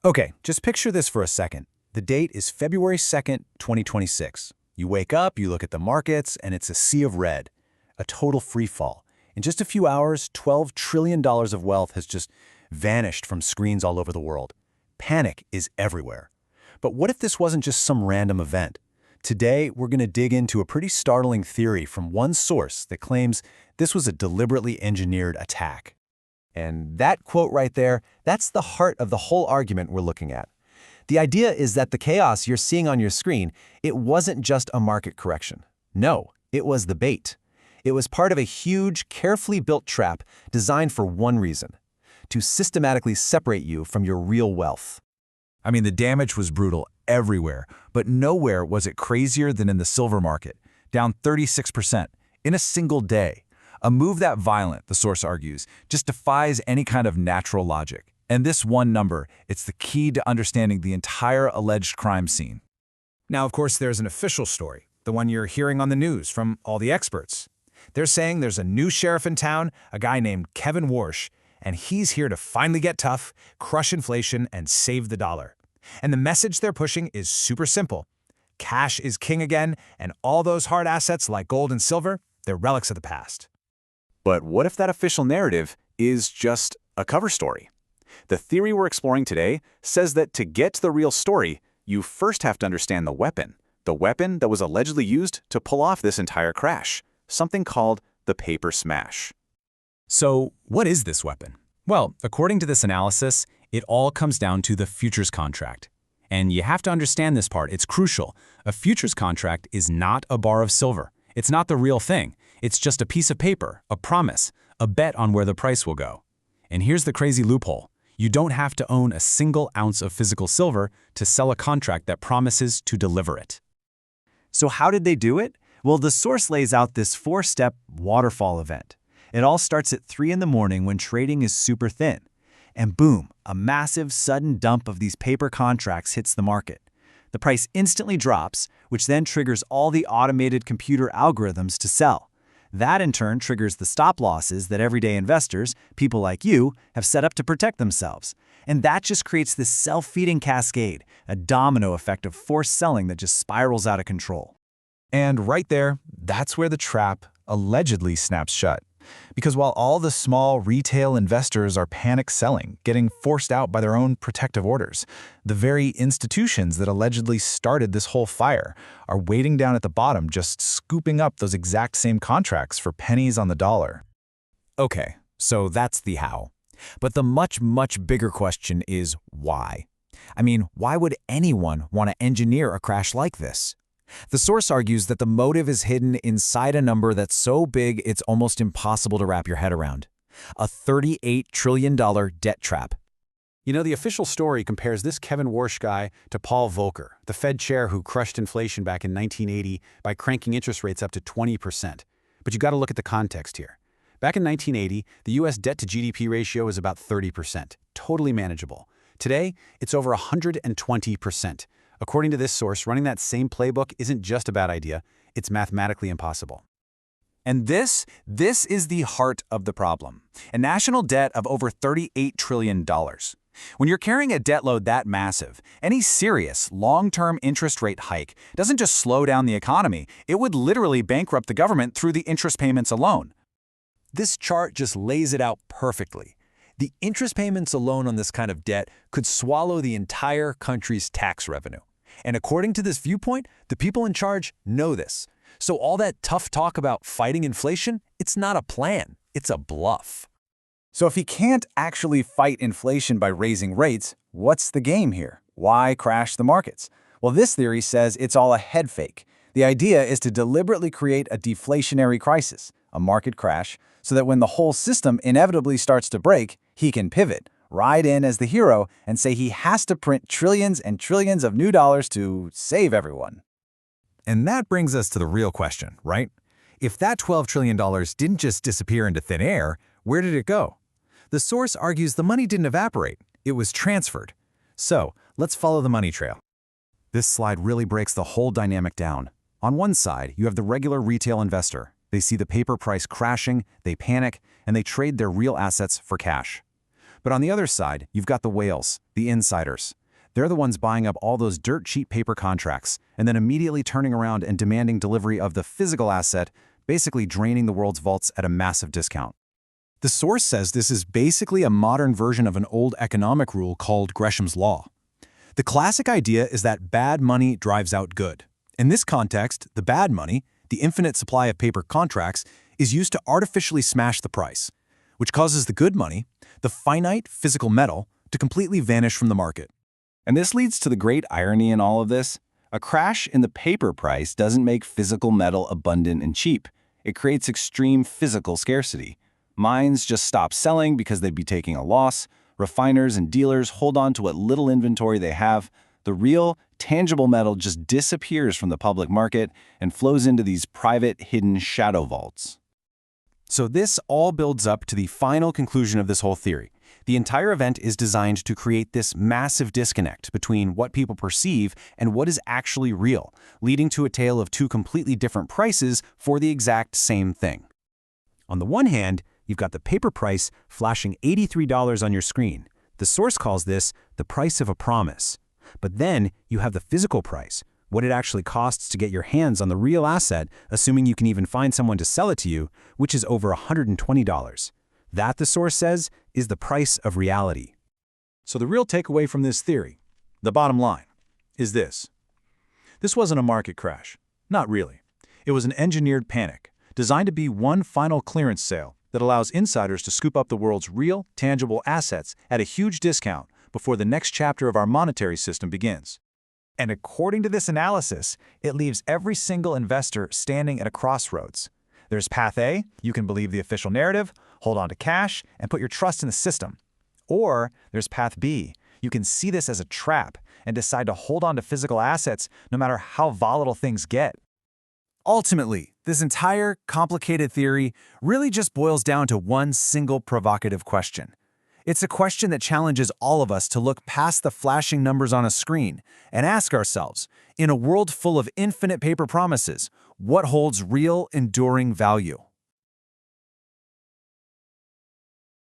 Okay, just picture this for a second. The date is February 2nd, 2026. You wake up, you look at the markets, and it's a sea of red, a total free fall. In just a few hours, $12 trillion of wealth has just vanished from screens all over the world. Panic is everywhere. But what if this wasn't just some random event? Today, we're going to dig into a pretty startling theory from one source that claims this was a deliberately engineered attack. And that quote right there, that's the heart of the whole argument we're looking at. The idea is that the chaos you're seeing on your screen, it wasn't just a market correction. No, it was the bait. It was part of a huge, carefully built trap designed for one reason: to systematically separate you from your real wealth. I mean, the damage was brutal everywhere, but nowhere was it crazier than in the silver market, down 36% in a single day. A move that violent, the source argues, just defies any kind of natural logic. And this one number, it's the key to understanding the entire alleged crime scene. Now, of course, there's an official story, the one you're hearing on the news from all the experts. They're saying there's a new sheriff in town, a guy named Kevin Warsh, and he's here to finally get tough, crush inflation, and save the dollar. And the message they're pushing is super simple. Cash is king again, and all those hard assets like gold and silver, they're relics of the past. But what if that official narrative is just a cover story? The theory we're exploring today says that to get to the real story, you first have to understand the weapon that was allegedly used to pull off this entire crash, something called the paper smash. So, what is this weapon? Well, according to this analysis, it all comes down to the futures contract. And you have to understand this part, it's crucial. A futures contract is not a bar of silver. It's not the real thing. It's just a piece of paper, a promise, a bet on where the price will go. And here's the crazy loophole. You don't have to own a single ounce of physical silver to sell a contract that promises to deliver it. So how did they do it? Well, the source lays out this four-step waterfall event. It all starts at 3 in the morning when trading is super thin. And boom, a massive sudden dump of these paper contracts hits the market. The price instantly drops, which then triggers all the automated computer algorithms to sell. That in turn triggers the stop losses that everyday investors, people like you, have set up to protect themselves. And that just creates this self-feeding cascade, a domino effect of forced selling that just spirals out of control. And right there, that's where the trap allegedly snaps shut. Because while all the small retail investors are panic selling, getting forced out by their own protective orders, the very institutions that allegedly started this whole fire are waiting down at the bottom, just scooping up those exact same contracts for pennies on the dollar. Okay, so that's the how. But the much, much bigger question is why? I mean, why would anyone want to engineer a crash like this? The source argues that the motive is hidden inside a number that's so big it's almost impossible to wrap your head around. A $38 trillion debt trap. You know, the official story compares this Kevin Warsh guy to Paul Volcker, the Fed chair who crushed inflation back in 1980 by cranking interest rates up to 20%. But you got to look at the context here. Back in 1980, the U.S. debt to GDP ratio was about 30%, totally manageable. Today, it's over 120%. According to this source, running that same playbook isn't just a bad idea, it's mathematically impossible. And this is the heart of the problem. A national debt of over $38 trillion. When you're carrying a debt load that massive, any serious, long-term interest rate hike doesn't just slow down the economy, it would literally bankrupt the government through the interest payments alone. This chart just lays it out perfectly. The interest payments alone on this kind of debt could swallow the entire country's tax revenue. And according to this viewpoint, the people in charge know this. So all that tough talk about fighting inflation, it's not a plan, it's a bluff. So if he can't actually fight inflation by raising rates, what's the game here? Why crash the markets? Well, this theory says it's all a head fake. The idea is to deliberately create a deflationary crisis, a market crash, so that when the whole system inevitably starts to break, he can pivot, ride in as the hero, and say he has to print trillions and trillions of new dollars to save everyone. And that brings us to the real question, right? If that $12 trillion didn't just disappear into thin air, where did it go? The source argues the money didn't evaporate, it was transferred. So, let's follow the money trail. This slide really breaks the whole dynamic down. On one side, you have the regular retail investor. They see the paper price crashing, they panic, and they trade their real assets for cash. But on the other side, you've got the whales, the insiders. They're the ones buying up all those dirt-cheap paper contracts and then immediately turning around and demanding delivery of the physical asset, basically draining the world's vaults at a massive discount. The source says this is basically a modern version of an old economic rule called Gresham's Law. The classic idea is that bad money drives out good. In this context, the bad money, the infinite supply of paper contracts, is used to artificially smash the price, which causes the good money, the finite physical metal, to completely vanish from the market. And this leads to the great irony in all of this. A crash in the paper price doesn't make physical metal abundant and cheap. It creates extreme physical scarcity. Mines just stop selling because they'd be taking a loss. Refiners and dealers hold on to what little inventory they have. The real, tangible metal just disappears from the public market and flows into these private, hidden shadow vaults. So this all builds up to the final conclusion of this whole theory. The entire event is designed to create this massive disconnect between what people perceive and what is actually real, leading to a tale of two completely different prices for the exact same thing. On the one hand, you've got the paper price flashing $83 on your screen. The source calls this the price of a promise. But then you have the physical price, what it actually costs to get your hands on the real asset, assuming you can even find someone to sell it to you, which is over $120. That, the source says, is the price of reality. So the real takeaway from this theory, the bottom line, is this. This wasn't a market crash. Not really. It was an engineered panic, designed to be one final clearance sale that allows insiders to scoop up the world's real, tangible assets at a huge discount before the next chapter of our monetary system begins. And according to this analysis, it leaves every single investor standing at a crossroads. There's path A, you can believe the official narrative, hold on to cash, and put your trust in the system. Or there's path B, you can see this as a trap and decide to hold on to physical assets no matter how volatile things get. Ultimately, this entire complicated theory really just boils down to one single provocative question. It's a question that challenges all of us to look past the flashing numbers on a screen and ask ourselves, in a world full of infinite paper promises, what holds real, enduring value?